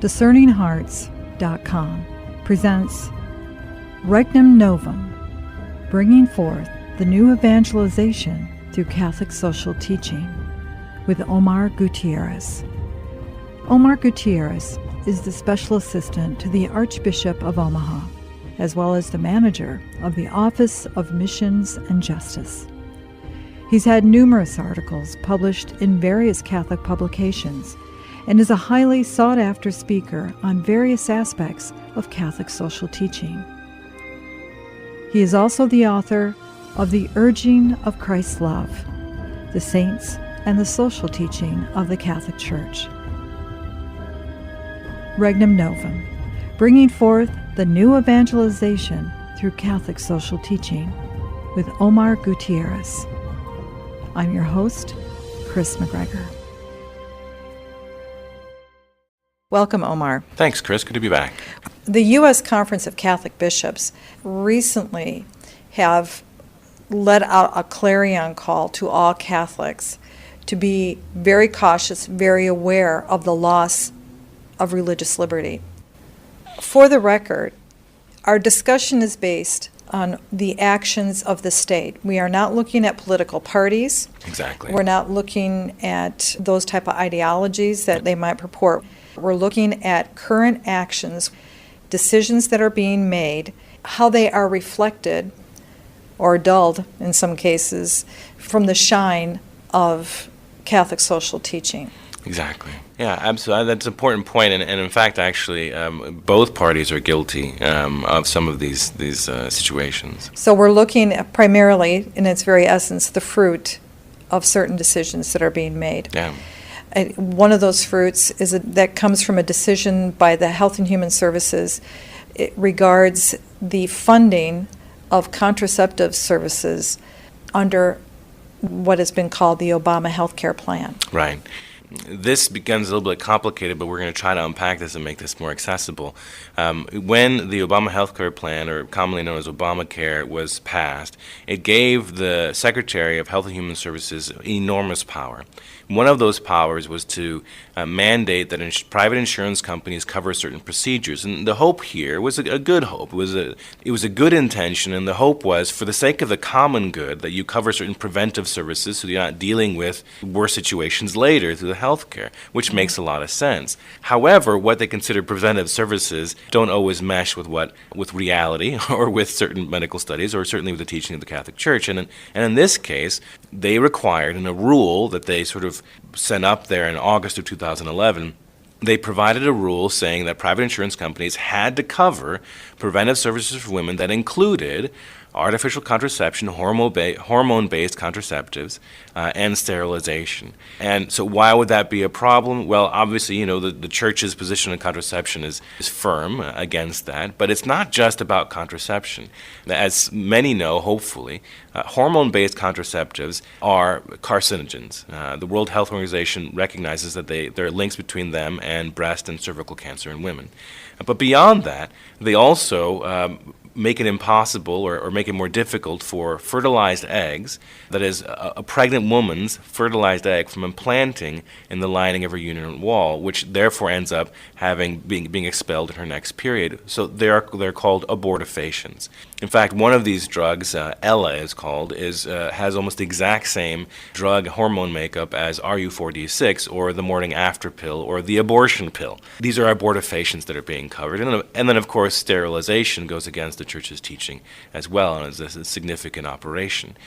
DiscerningHearts.com presents Regnum Novum, bringing forth the new evangelization through Catholic social teaching, with Omar Guiterrez. Omar Guiterrez is the special assistant to the Archbishop of Omaha, as well as the manager of the Office of Missions and Justice. He's had numerous articles published in various Catholic publications and is a highly sought-after speaker on various aspects of Catholic social teaching. He is also the author of The Urging of Christ's Love, the Saints and the Social Teaching of the Catholic Church. Regnum Novum, bringing forth the new evangelization through Catholic social teaching, with Omar Guiterrez. I'm your host, Chris McGregor. Welcome, Omar. Thanks, Chris. Good to be back. The U.S. Conference of Catholic Bishops recently have let out a clarion call to all Catholics to be very cautious, very aware of the loss of religious liberty. For the record, our discussion is based on the actions of the state. We are not looking at political parties. Exactly. We're not looking at those type of ideologies that they might purport. We're looking at current actions, decisions that are being made, how they are reflected or dulled in some cases from the shine of Catholic social teaching. Exactly. Yeah, absolutely. That's an important point. And in fact, actually, both parties are guilty of some of these situations. So we're looking at primarily, in its very essence, the fruit of certain decisions that are being made. Yeah. One of those fruits is that comes from a decision by the Health and Human Services. It regards the funding of contraceptive services under what has been called the Obama health care plan. Right. This becomes a little bit complicated, but we're going to try to unpack this and make this more accessible. When the Obama health care plan, or commonly known as Obamacare, was passed, it gave the Secretary of Health and Human Services enormous power. One of those powers was to mandate that private insurance companies cover certain procedures. And the hope here was a good hope. It was a good intention, and the hope was, for the sake of the common good, that you cover certain preventive services so you're not dealing with worse situations later through the health care, which makes a lot of sense. However, what they consider preventive services don't always mesh with reality or with certain medical studies, or certainly with the teaching of the Catholic Church. And in this case, they required, in a rule that they sort of sent up there in August of 2011, they provided a rule saying that private insurance companies had to cover preventive services for women that included artificial contraception, hormone-based contraceptives, and sterilization. And so why would that be a problem? Well, obviously, the Church's position on contraception is firm against that, but it's not just about contraception. As many know, hopefully, hormone-based contraceptives are carcinogens. The World Health Organization recognizes that there are links between them and breast and cervical cancer in women. But beyond that, they also make it impossible or make it more difficult for fertilized eggs, that is, a pregnant woman's fertilized egg, from implanting in the lining of her uterine wall, which therefore ends up being expelled in her next period. So they're called abortifacients. In fact, one of these drugs, Ella is called, has almost the exact same drug hormone makeup as RU4D6, or the morning after pill, or the abortion pill. These are abortifacients that are being covered. And then, of course, sterilization goes against the Church's teaching as well, and is a significant operation.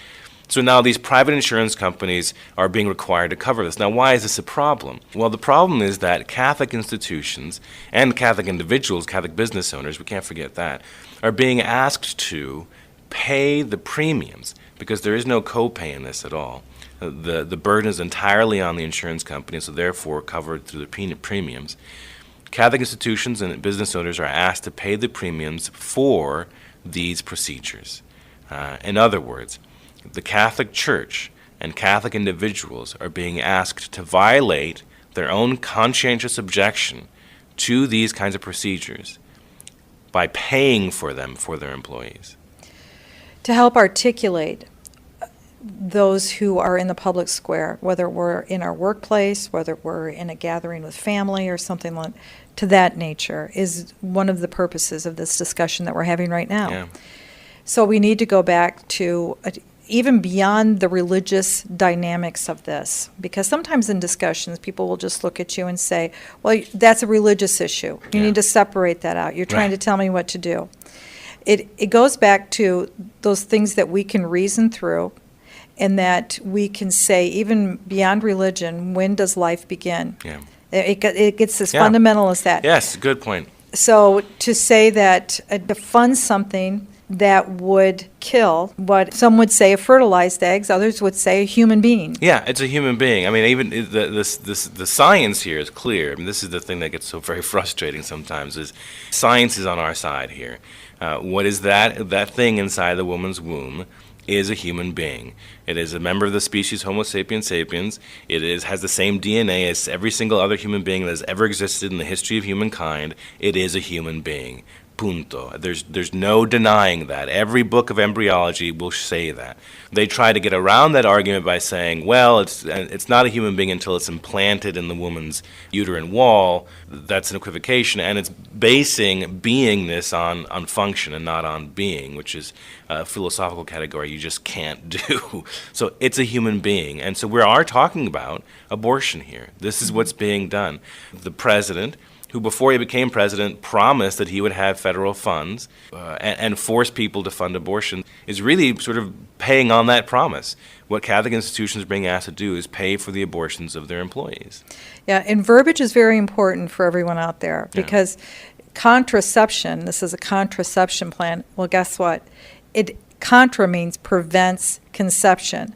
So now these private insurance companies are being required to cover this. Now, why is this a problem? Well, the problem is that Catholic institutions and Catholic individuals, Catholic business owners, we can't forget that, are being asked to pay the premiums, because there is no copay in this at all. The burden is entirely on the insurance company, so therefore covered through the premiums. Catholic institutions and business owners are asked to pay the premiums for these procedures. In other words, the Catholic Church and Catholic individuals are being asked to violate their own conscientious objection to these kinds of procedures by paying for them for their employees. To help articulate those who are in the public square, whether we're in our workplace, whether we're in a gathering with family or something like to that nature, is one of the purposes of this discussion that we're having right now. Yeah. So we need to go back to even beyond the religious dynamics of this, because sometimes in discussions people will just look at you and say, well, that's a religious issue. You need to separate that out. You're trying to tell me what to do. It goes back to those things that we can reason through, and that we can say, even beyond religion, when does life begin? Yeah. It gets as fundamental as that. Yes, good point. So to say that to fund something that would kill what some would say a fertilized eggs, others would say a human being. Yeah, it's a human being. I mean, even the science here is clear. I mean, this is the thing that gets so very frustrating sometimes, is science is on our side here. What is that? That thing inside the woman's womb is a human being. It is a member of the species Homo sapiens sapiens. It has the same DNA as every single other human being that has ever existed in the history of humankind. It is a human being. Punto. There's no denying that. Every book of embryology will say that. They try to get around that argument by saying, well, it's not a human being until it's implanted in the woman's uterine wall. That's an equivocation, and it's basing beingness on function and not on being, which is a philosophical category you just can't do. So it's a human being, and so we are talking about abortion here. This is what's being done. The president, who before he became president promised that he would have federal funds and force people to fund abortion, is really sort of paying on that promise. What Catholic institutions are being asked to do is pay for the abortions of their employees. Yeah, and verbiage is very important for everyone out there, because contraception, this is a contraception plan, well, guess what? Contra means prevents conception.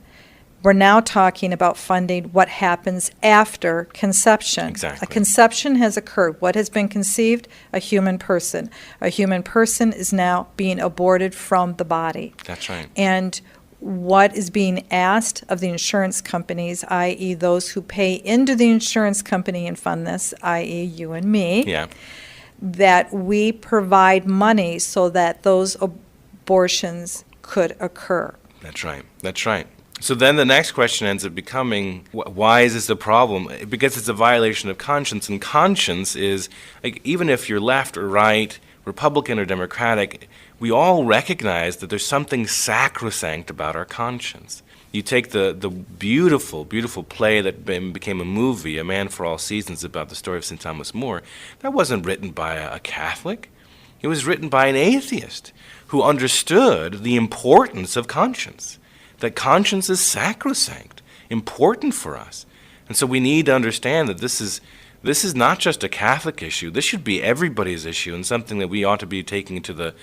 We're now talking about funding what happens after conception. Exactly. A conception has occurred. What has been conceived? A human person. A human person is now being aborted from the body. That's right. And what is being asked of the insurance companies, i.e. those who pay into the insurance company and fund this, i.e. you and me, that we provide money so that those abortions could occur. That's right. That's right. So then the next question ends up becoming, why is this a problem? Because it's a violation of conscience, and conscience is, like, even if you're left or right, Republican or Democratic, we all recognize that there's something sacrosanct about our conscience. You take the beautiful, beautiful play that became a movie, A Man for All Seasons, about the story of St. Thomas More. That wasn't written by a Catholic. It was written by an atheist who understood the importance of conscience. That conscience is sacrosanct, important for us. And so we need to understand that this is not just a Catholic issue. This should be everybody's issue, and something that we ought to be taking to the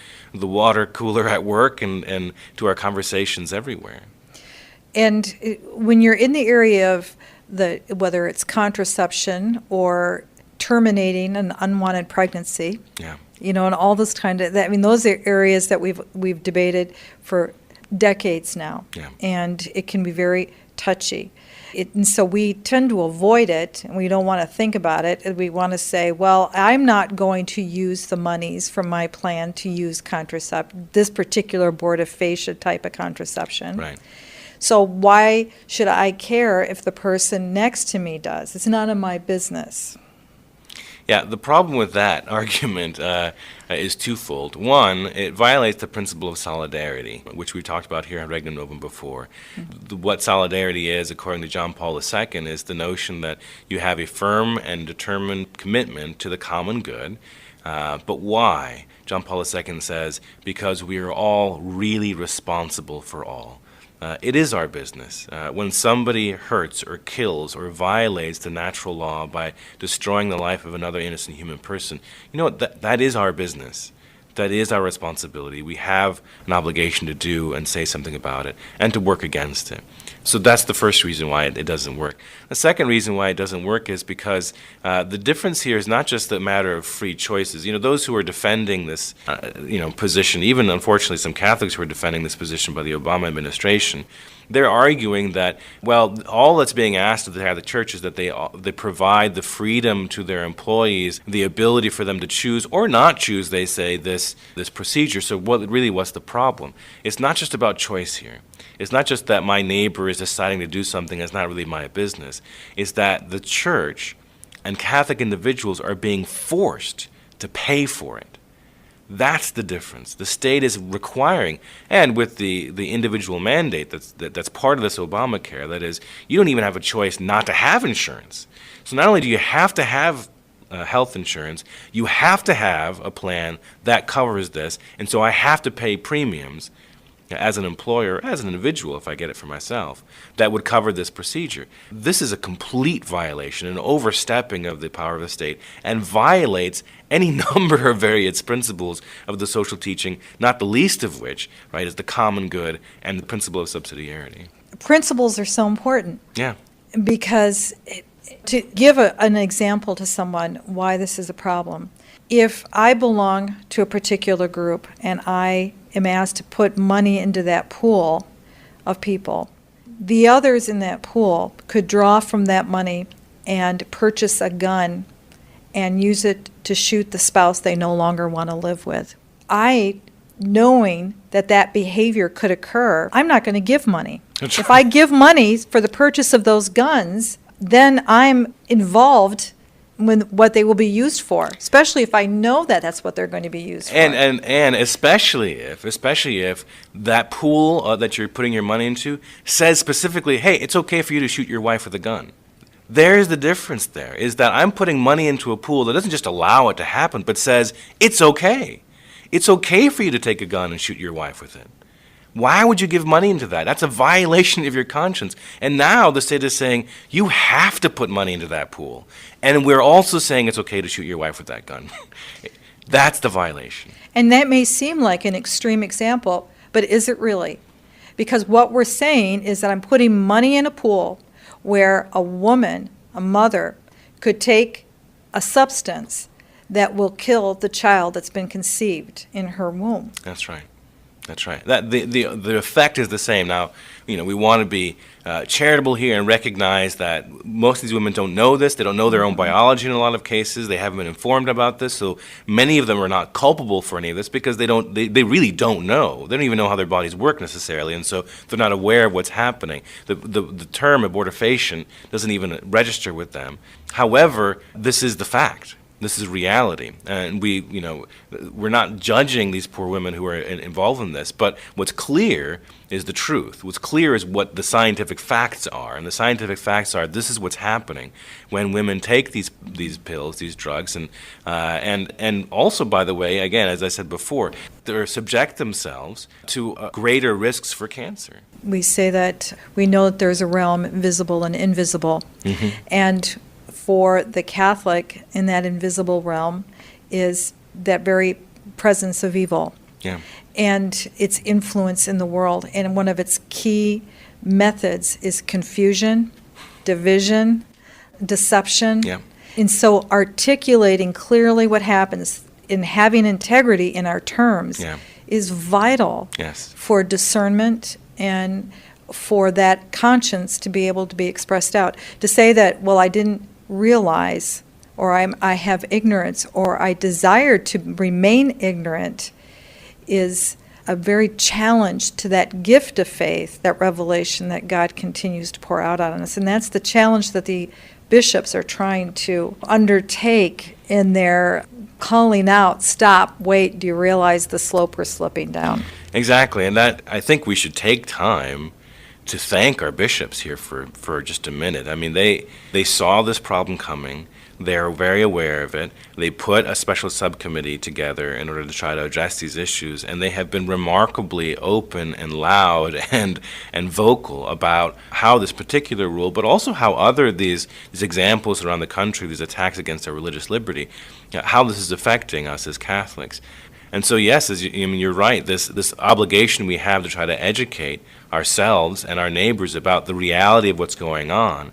water cooler at work and to our conversations everywhere. And when you're in the area of whether it's contraception or terminating an unwanted pregnancy, and all this kind of, those are areas that we've debated for decades now, and it can be very touchy. And so we tend to avoid it, and we don't want to think about it. And we want to say, well, I'm not going to use the monies from my plan to use this particular abortifacient type of contraception. Right. So why should I care if the person next to me does? It's none of my business. Yeah, the problem with that argument is twofold. One, it violates the principle of solidarity, which we talked about here on Regnum Novum before. What solidarity is, according to John Paul II, is the notion that you have a firm and determined commitment to the common good. But why? John Paul II says, because we are all really responsible for all. It is our business. When somebody hurts or kills or violates the natural law by destroying the life of another innocent human person, you know what? That is our business. That is our responsibility. We have an obligation to do and say something about it and to work against it. So that's the first reason why it doesn't work. The second reason why it doesn't work is because the difference here is not just the matter of free choices. Those who are defending this, position, even unfortunately some Catholics who are defending this position by the Obama administration, They're arguing that, well, all that's being asked of the Catholic Church is that they provide the freedom to their employees, the ability for them to choose or not choose, they say, this procedure. So what's the problem? It's not just about choice here. It's not just that my neighbor is deciding to do something that's not really my business. It's that the Church and Catholic individuals are being forced to pay for it. That's the difference. The state is requiring, and with the individual mandate that's part of this Obamacare, that is, you don't even have a choice not to have insurance. So not only do you have to have health insurance, you have to have a plan that covers this, and so I have to pay premiums as an employer, as an individual, if I get it for myself, that would cover this procedure. This is a complete violation, an overstepping of the power of the state, and violates any number of various principles of the social teaching, not the least of which, right, is the common good and the principle of subsidiarity. Principles are so important. Yeah. Because to give an example to someone why this is a problem, if I belong to a particular group and I am asked to put money into that pool of people, the others in that pool could draw from that money and purchase a gun and use it to shoot the spouse they no longer want to live with. Knowing that behavior could occur, I'm not going to give money. If I give money for the purchase of those guns, then I'm involved with what they will be used for, especially if I know that that's what they're going to be used for. And especially if that pool that you're putting your money into says specifically, hey, it's okay for you to shoot your wife with a gun. There's the difference there, is that I'm putting money into a pool that doesn't just allow it to happen, but says it's okay. It's okay for you to take a gun and shoot your wife with it. Why would you give money into that? That's a violation of your conscience. And now the state is saying you have to put money into that pool. And we're also saying it's okay to shoot your wife with that gun. That's the violation. And that may seem like an extreme example, but is it really? Because what we're saying is that I'm putting money in a pool where a woman, a mother, could take a substance that will kill the child that's been conceived in her womb. That's right. That's right. The effect is the same. Now, we want to be charitable here and recognize that most of these women don't know this. They don't know their own biology in a lot of cases. They haven't been informed about this. So many of them are not culpable for any of this because they really don't know. They don't even know how their bodies work necessarily, and so they're not aware of what's happening. The term abortifacient doesn't even register with them. However, this is the fact. This is reality, and we're not judging these poor women who are involved in this, but what's clear is the truth. What's clear is what the scientific facts are, and the scientific facts are this is what's happening when women take these pills, these drugs, and also, by the way, again, as I said before, they subject themselves to greater risks for cancer. We say that we know that there's a realm, visible and invisible, and for the Catholic in that invisible realm is that very presence of evil and its influence in the world. And one of its key methods is confusion, division, deception. And so articulating clearly what happens in having integrity in our terms is vital for discernment and for that conscience to be able to be expressed out. To say that, well, I didn't realize, or I have ignorance, or I desire to remain ignorant, is a very challenge to that gift of faith, that revelation that God continues to pour out on us. And that's the challenge that the bishops are trying to undertake in their calling out, stop, wait, do you realize the slope we're slipping down? Exactly, and that I think we should take time to thank our bishops here for just a minute. I mean, they saw this problem coming. They're very aware of it. They put a special subcommittee together in order to try to address these issues, and they have been remarkably open and loud and vocal about how this particular rule, but also how other these examples around the country, these attacks against our religious liberty, how this is affecting us as Catholics. And so, yes, you're right, this obligation we have to try to educate ourselves and our neighbors about the reality of what's going on,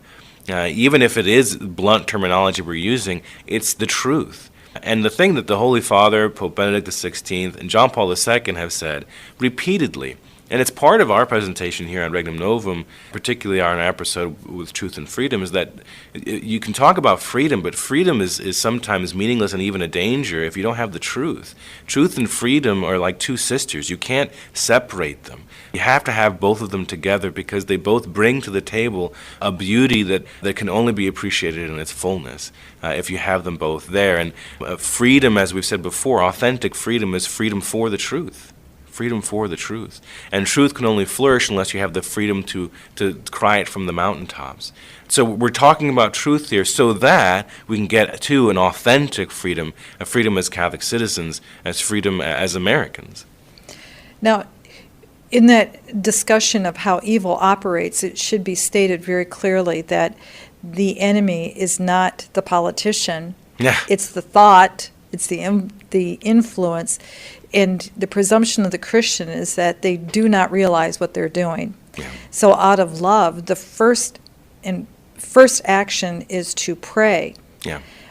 even if it is blunt terminology we're using, it's the truth. And the thing that the Holy Father, Pope Benedict XVI, and John Paul II have said repeatedly And it's part of our presentation here on Regnum Novum, particularly our episode with Truth and Freedom, is that you can talk about freedom, but freedom is sometimes meaningless and even a danger if you don't have the truth. Truth and freedom are like two sisters. You can't separate them. You have to have both of them together because they both bring to the table a beauty that can only be appreciated in its fullness if you have them both there. And freedom, as we've said before, authentic freedom is freedom for the truth. Freedom for the truth. And truth can only flourish unless you have the freedom to cry it from the mountaintops. So we're talking about truth here so that we can get to an authentic freedom, a freedom as Catholic citizens, as freedom as Americans. Now, in that discussion of how evil operates, it should be stated very clearly that the enemy is not the politician. Yeah. It's the thought, it's the influence, and the presumption of the Christian is that they do not realize what they're doing. Yeah. So out of love, the first action is to pray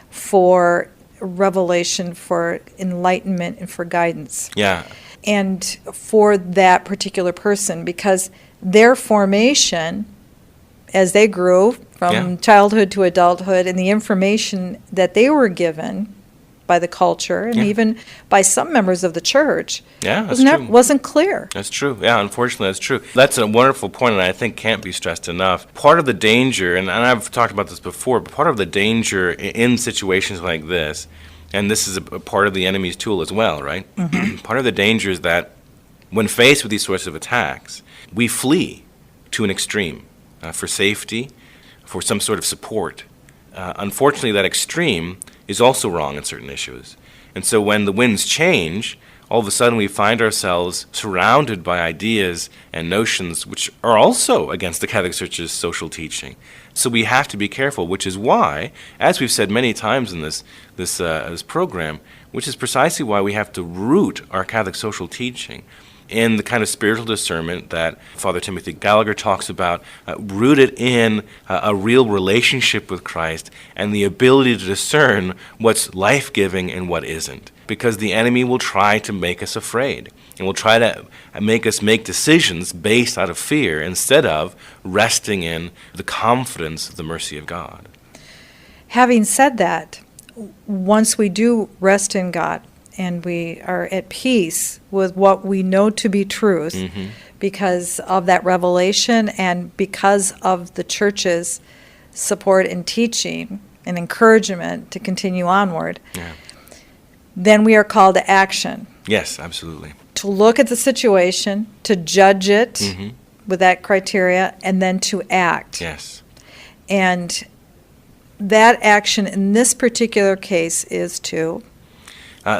for revelation, for enlightenment, and for guidance. Yeah. And for that particular person, because their formation, as they grew from childhood to adulthood, and the information that they were given by the culture and even by some members of the church wasn't clear. That's true. Yeah, unfortunately, that's true. That's a wonderful point, and I think can't be stressed enough. Part of the danger, and I've talked about this before, but part of the danger in situations like this, and this is a part of the enemy's tool as well, right? Mm-hmm. Part of the danger is that when faced with these sorts of attacks, we flee to an extreme for safety, for some sort of support. Unfortunately, that extreme is also wrong in certain issues. And so when the winds change, all of a sudden we find ourselves surrounded by ideas and notions which are also against the Catholic Church's social teaching. So we have to be careful, which is why, as we've said many times in this program, which is precisely why we have to root our Catholic social teaching in the kind of spiritual discernment that Father Timothy Gallagher talks about, rooted in a real relationship with Christ and the ability to discern what's life-giving and what isn't. Because the enemy will try to make us afraid and will try to make us make decisions based out of fear instead of resting in the confidence of the mercy of God. Having said that, once we do rest in God, and we are at peace with what we know to be truth because of that revelation and because of the Church's support and teaching and encouragement to continue onward, then we are called to action. Yes, absolutely. To look at the situation, to judge it with that criteria, and then to act. Yes. And that action in this particular case is to...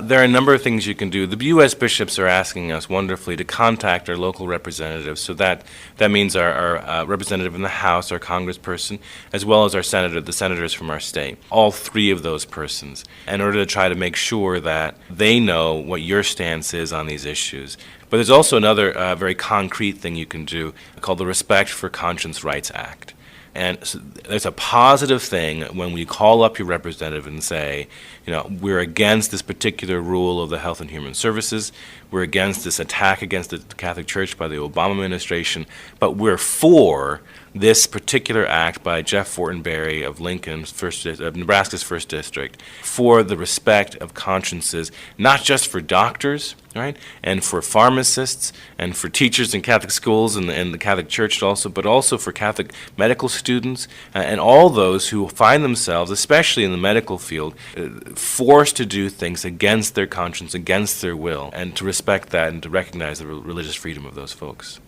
There are a number of things you can do. The U.S. bishops are asking us wonderfully to contact our local representatives. So that means our representative in the House, our congressperson, as well as our senator, the senators from our state. All three of those persons, in order to try to make sure that they know what your stance is on these issues. But there's also another very concrete thing you can do called the Respect for Conscience Rights Act. And so there's a positive thing when we call up your representative and say, we're against this particular rule of the Health and Human Services, we're against this attack against the Catholic Church by the Obama administration, but we're for this particular act by Jeff Fortenberry of Nebraska's 1st District, for the respect of consciences, not just for doctors, right, and for pharmacists, and for teachers in Catholic schools and the Catholic Church also, but also for Catholic medical students, and all those who find themselves, especially in the medical field, forced to do things against their conscience, against their will, and to respect that and to recognize the religious freedom of those folks.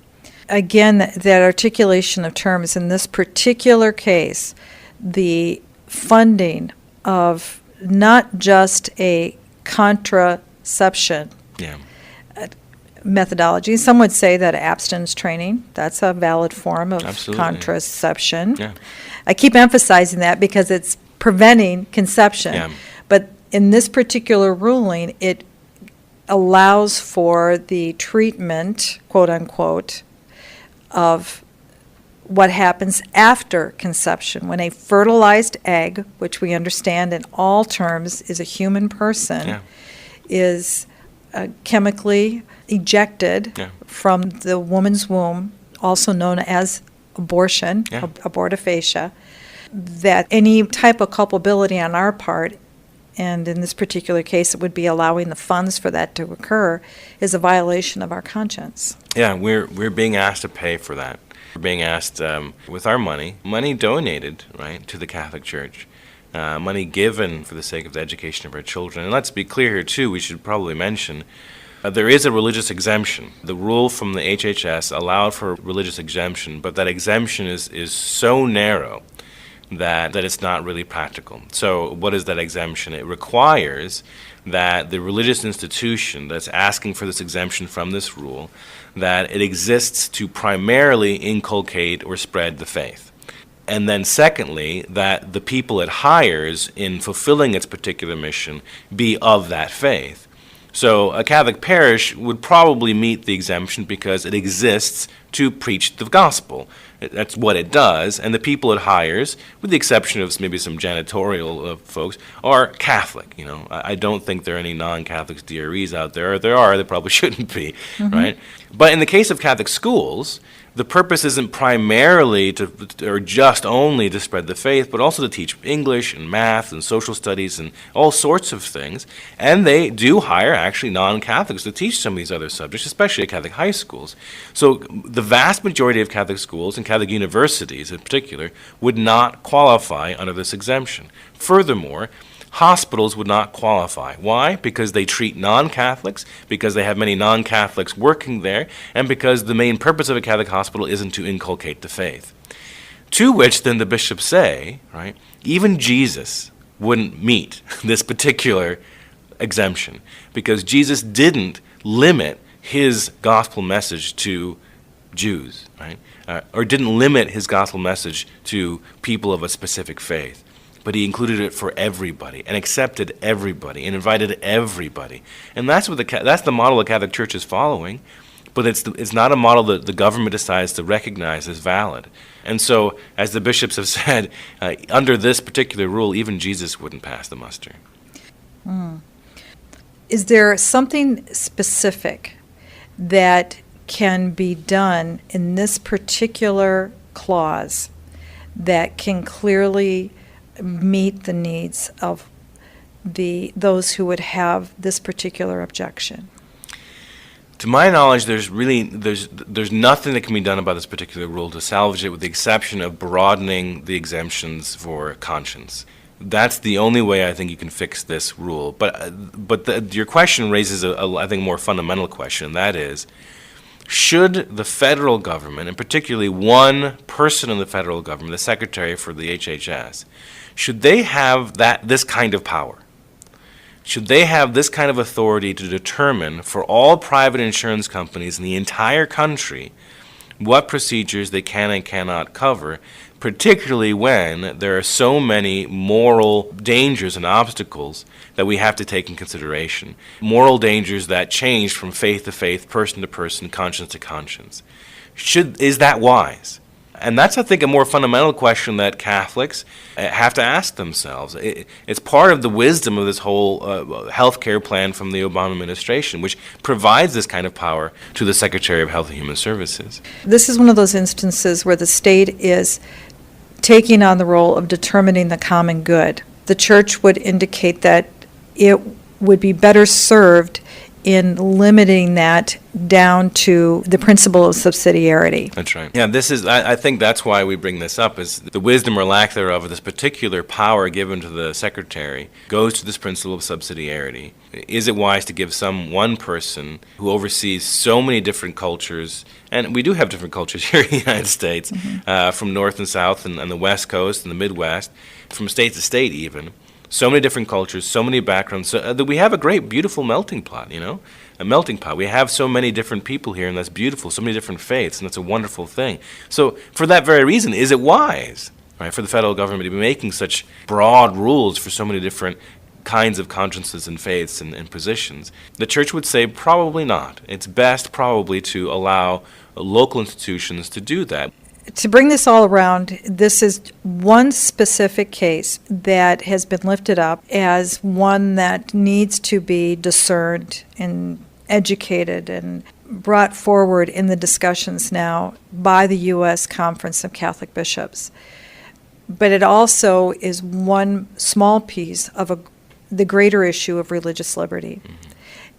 Again, that articulation of terms in this particular case, the funding of not just a contraception methodology. Some would say that abstinence training, that's a valid form of contraception. Yeah. I keep emphasizing that because it's preventing conception. Yeah. But in this particular ruling, it allows for the treatment, quote unquote, of what happens after conception when a fertilized egg, which we understand in all terms is a human person, is chemically ejected from the woman's womb, also known as abortion, abortifacient, that any type of culpability on our part, and in this particular case it would be allowing the funds for that to occur, is a violation of our conscience. Yeah, we're being asked to pay for that. We're being asked with our money donated, right, to the Catholic Church, money given for the sake of the education of our children. And let's be clear here too, we should probably mention there is a religious exemption. The rule from the HHS allowed for religious exemption, but that exemption is so narrow that it's not really practical. So what is that exemption? It requires that the religious institution that's asking for this exemption from this rule, that it exists to primarily inculcate or spread the faith. And then secondly, that the people it hires in fulfilling its particular mission be of that faith. So a Catholic parish would probably meet the exemption because it exists to preach the gospel. That's what it does, and the people it hires, with the exception of maybe some janitorial folks, are Catholic. I don't think there are any non-Catholics DREs out there. If there are, there probably shouldn't be, right? But in the case of Catholic schools, the purpose isn't primarily or just only to spread the faith, but also to teach English and math and social studies and all sorts of things. And they do hire actually non-Catholics to teach some of these other subjects, especially at Catholic high schools. So the vast majority of Catholic schools and Catholic universities in particular would not qualify under this exemption. Furthermore, hospitals would not qualify. Why? Because they treat non-Catholics, because they have many non-Catholics working there, and because the main purpose of a Catholic hospital isn't to inculcate the faith. To which then the bishops say, right, even Jesus wouldn't meet this particular exemption, because Jesus didn't limit his gospel message to Jews, right, or didn't limit his gospel message to people of a specific faith. But he included it for everybody and accepted everybody and invited everybody. And that's the model the Catholic Church is following, but it's not a model that the government decides to recognize as valid. And so, as the bishops have said, under this particular rule, even Jesus wouldn't pass the muster. Is there something specific that can be done in this particular clause that can clearly meet the needs of those who would have this particular objection? To my knowledge, there's nothing that can be done about this particular rule to salvage it, with the exception of broadening the exemptions for conscience. That's the only way I think you can fix this rule. But your question raises I think, more fundamental question, and that is, should the federal government, and particularly one person in the federal government, the secretary for the HHS, should they have this kind of power? Should they have this kind of authority to determine for all private insurance companies in the entire country what procedures they can and cannot cover, particularly when there are so many moral dangers and obstacles that we have to take in consideration? Moral dangers that change from faith to faith, person to person, conscience to conscience. Is that wise? And that's, I think, a more fundamental question that Catholics have to ask themselves. It's part of the wisdom of this whole health care plan from the Obama administration, which provides this kind of power to the Secretary of Health and Human Services. This is one of those instances where the state is taking on the role of determining the common good. The Church would indicate that it would be better served in limiting that down to the principle of subsidiarity. That's right. Yeah, I think that's why we bring this up, is the wisdom or lack thereof of this particular power given to the secretary goes to this principle of subsidiarity. Is it wise to give one person who oversees so many different cultures, and we do have different cultures here in the United States, from north and south and the West Coast and the Midwest, from state to state even, so many different cultures, so many backgrounds, so that we have a great, beautiful melting pot, a melting pot. We have so many different people here, and that's beautiful, so many different faiths, and that's a wonderful thing. So for that very reason, is it wise, right, for the federal government to be making such broad rules for so many different kinds of consciences and faiths and positions? The Church would say probably not. It's best probably to allow local institutions to do that. To bring this all around, this is one specific case that has been lifted up as one that needs to be discerned in educated and brought forward in the discussions now by the U.S. Conference of Catholic Bishops. But it also is one small piece of the greater issue of religious liberty.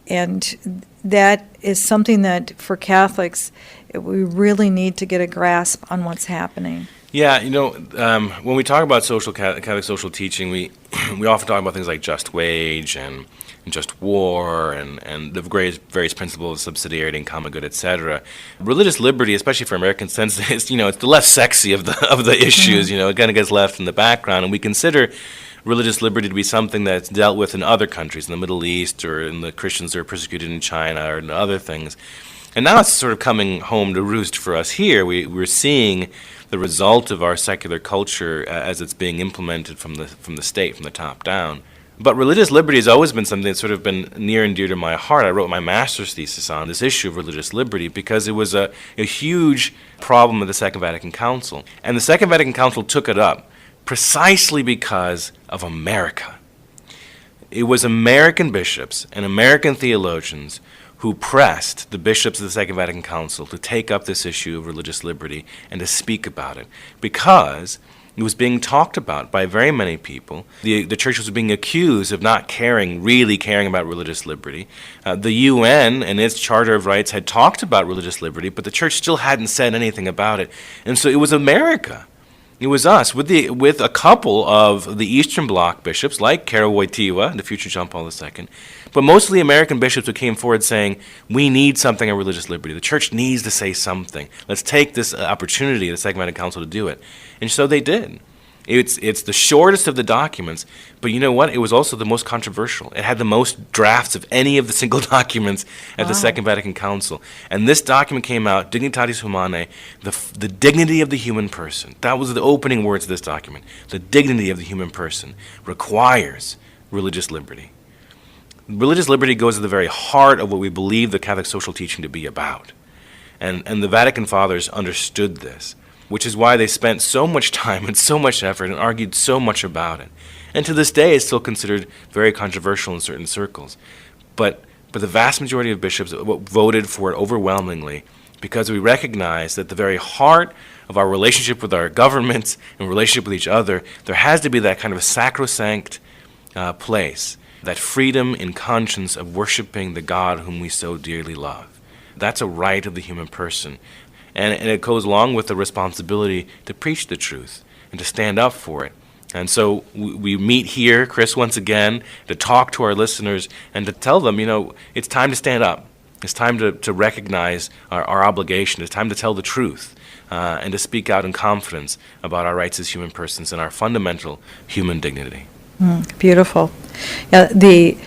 And that is something that, for Catholics, we really need to get a grasp on what's happening. Yeah, when we talk about Catholic social teaching, we often talk about things like just wage and just war and the various principles of subsidiarity and common good, etc. Religious liberty, especially for American sense, is it's the less sexy of the issues. It kind of gets left in the background, and we consider religious liberty to be something that's dealt with in other countries, in the Middle East, or in the Christians who are persecuted in China, or in other things. And now it's sort of coming home to roost for us here. We're seeing the result of our secular culture as it's being implemented from the state, from the top down. But religious liberty has always been something that's sort of been near and dear to my heart. I wrote my master's thesis on this issue of religious liberty because it was a huge problem of the Second Vatican Council. And the Second Vatican Council took it up precisely because of America. It was American bishops and American theologians who pressed the bishops of the Second Vatican Council to take up this issue of religious liberty and to speak about it, because it was being talked about by very many people. The church was being accused of not really caring about religious liberty. The UN and its Charter of Rights had talked about religious liberty, but the church still hadn't said anything about it. And so it was America. It was us, with a couple of the Eastern Bloc bishops, like Karol Wojtyła, the future John Paul II, but mostly American bishops who came forward saying, we need something on religious liberty. The church needs to say something. Let's take this opportunity of the Second Vatican Council to do it. And so they did. It's the shortest of the documents, but you know what? It was also the most controversial. It had the most drafts of any of the single documents at the Second Vatican Council. And this document came out, Dignitatis Humanae, the dignity of the human person. That was the opening words of this document. The dignity of the human person requires religious liberty. Religious liberty goes to the very heart of what we believe the Catholic social teaching to be about. And the Vatican Fathers understood this, which is why they spent so much time and so much effort and argued so much about it. And to this day, it's still considered very controversial in certain circles. But the vast majority of bishops voted for it overwhelmingly because we recognize that the very heart of our relationship with our governments and relationship with each other, there has to be that kind of sacrosanct place, that freedom in conscience of worshiping the God whom we so dearly love. That's a right of the human person. And it goes along with the responsibility to preach the truth and to stand up for it. And so we meet here, Chris, once again, to talk to our listeners and to tell them, it's time to stand up. It's time to recognize our obligation. It's time to tell the truth and to speak out in confidence about our rights as human persons and our fundamental human dignity. Beautiful. Yeah, the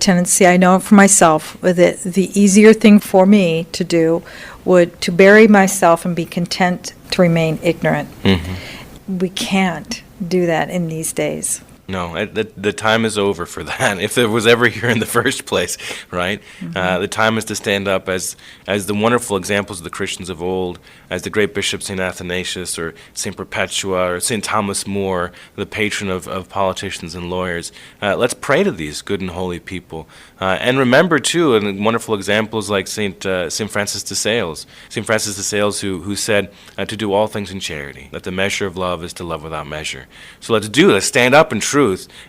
tendency, I know for myself, the easier thing for me to do would to bury myself and be content to remain ignorant. Mm-hmm. We can't do that in these days. No, the time is over for that, if it was ever here in the first place, right? Mm-hmm. The time is to stand up as the wonderful examples of the Christians of old, as the great Bishop St. Athanasius or St. Perpetua or St. Thomas More, the patron of politicians and lawyers. Let's pray to these good and holy people. And remember, too, and wonderful examples like St. Francis de Sales. St. Francis de Sales who said to do all things in charity, that the measure of love is to love without measure. So let's stand up in truth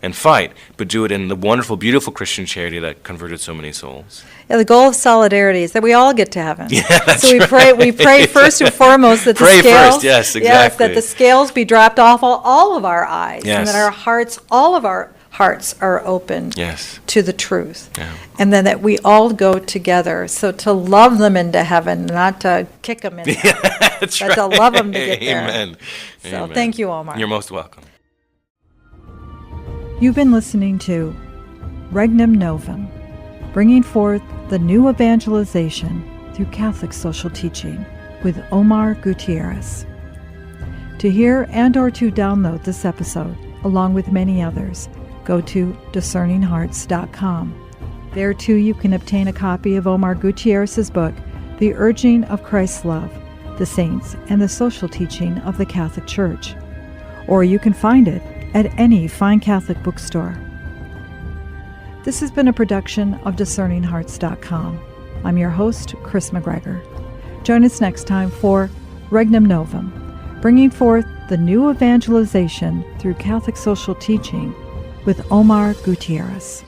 and fight, but do it in the wonderful, beautiful Christian charity that converted so many souls. Yeah, the goal of solidarity is that we all get to heaven. Yeah, that's so we pray first and foremost that the scales, yes, exactly. That the scales be dropped off all of our eyes, yes. And that all of our hearts are open to the truth. Yeah. And then that we all go together. So to love them into heaven, not to kick them in, but to love them to get there. Amen. So Amen. Thank you, Omar. You're most welcome. You've been listening to Regnum Novum, bringing forth the new evangelization through Catholic social teaching with Omar Guiterrez. To hear and or to download this episode, along with many others, go to discerninghearts.com. There too you can obtain a copy of Omar Guiterrez's book, The Urging of Christ's Love, the Saints, and the Social Teaching of the Catholic Church. Or you can find it at any fine Catholic bookstore. This has been a production of DiscerningHearts.com. I'm your host, Chris McGregor. Join us next time for Regnum Novum, bringing forth the new evangelization through Catholic social teaching with Omar Guiterrez.